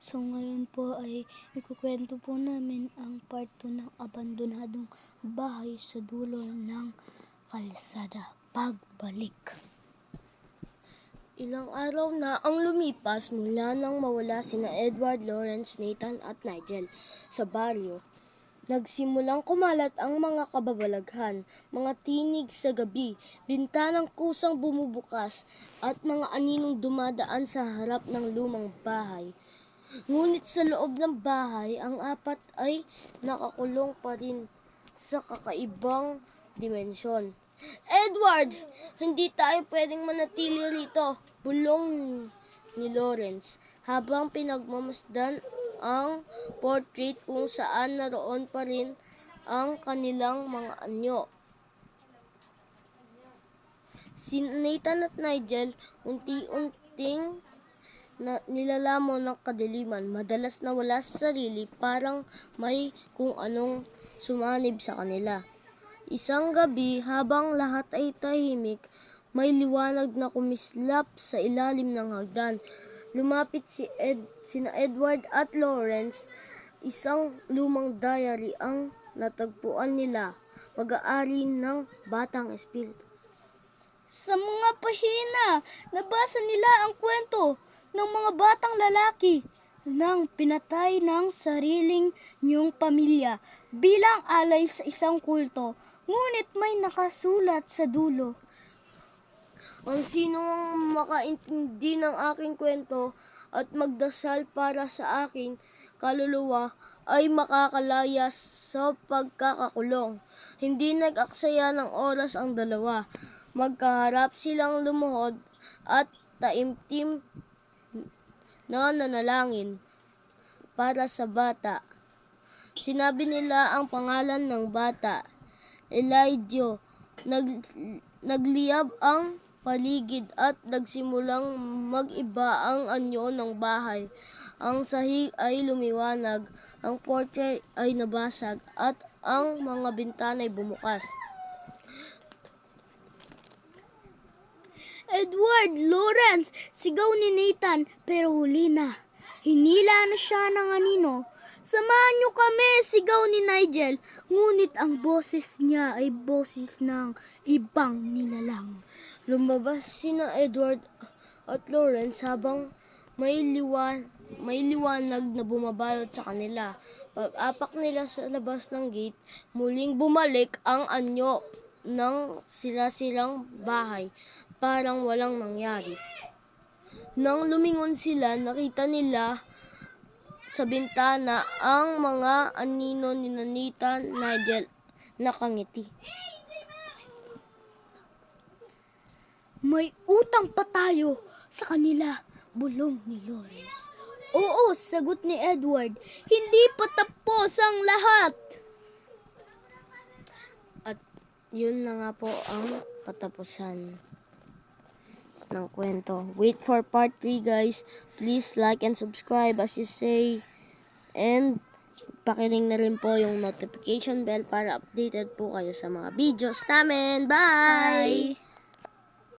So ngayon po ay ikukwento po namin ang part 2 ng abandonadong bahay sa dulo ng kalsada. Pagbalik. Ilang araw na ang lumipas mula nang mawala sina Edward, Lawrence, Nathan at Nigel sa baryo. Nagsimulang kumalat ang mga kababalaghan, mga tinig sa gabi, bintanang kusang bumubukas at mga aninong dumadaan sa harap ng lumang bahay. Ngunit sa loob ng bahay, ang apat ay nakakulong pa rin sa kakaibang dimensyon. Edward, hindi tayo pwedeng manatili rito, bulong ni Lawrence habang pinagmamasdan ang portrait kung saan naroon pa rin ang kanilang mga anyo. Si Nathan at Nigel unti-unting nilalamon ng kadiliman, madalas nawala sa sarili, parang may kung anong sumanib sa kanila. Isang gabi, habang lahat ay tahimik, may liwanag na kumislap sa ilalim ng hagdan. Lumapit sina Edward at Lawrence. Isang lumang diary ang natagpuan nila, pag-aari ng batang espiritu. Sa mga pahina, nabasa nila ang kwento ng mga batang lalaki nang pinatay ng sariling niyong pamilya bilang alay sa isang kulto. Ngunit may nakasulat sa dulo. Ang sinong makaintindi ng aking kwento at magdasal para sa aking kaluluwa ay makakalaya sa pagkakakulong. Hindi nag-aksaya ng oras ang dalawa. Magkaharap silang lumuhod at taimtim na nanalangin para sa bata. Sinabi nila ang pangalan ng bata, Elijah. Nagliyab ang paligid at nagsimulang mag-iba ang anyo ng bahay. Ang sahig ay lumiwanag, ang portrait ay nabasag at ang mga bintana ay bumukas. Edward, Lawrence, sigaw ni Nathan, pero huli na. Hinila na siya ng anino. Samahan niyo kami, sigaw ni Nigel. Ngunit ang boses niya ay boses ng ibang nilalang. Lumabas sina Edward at Lawrence habang may liwanag na bumabalot sa kanila. Pag-apak nila sa labas ng gate, muling bumalik ang anyo ng sila-silang bahay. Parang walang nangyari. Nang lumingon sila, nakita nila sa bintana ang mga anino ni Nathan, Nigel, nakangiti. May utang pa tayo sa kanila, bulong ni Lawrence. Oo, sagot ni Edward. Hindi pa tapos ang lahat. At yun na nga po ang katapusan ng kwento. Wait for part 3, guys. Please like and subscribe as you say. And pakiring na rin po yung notification bell para updated po kayo sa mga videos namin. Bye!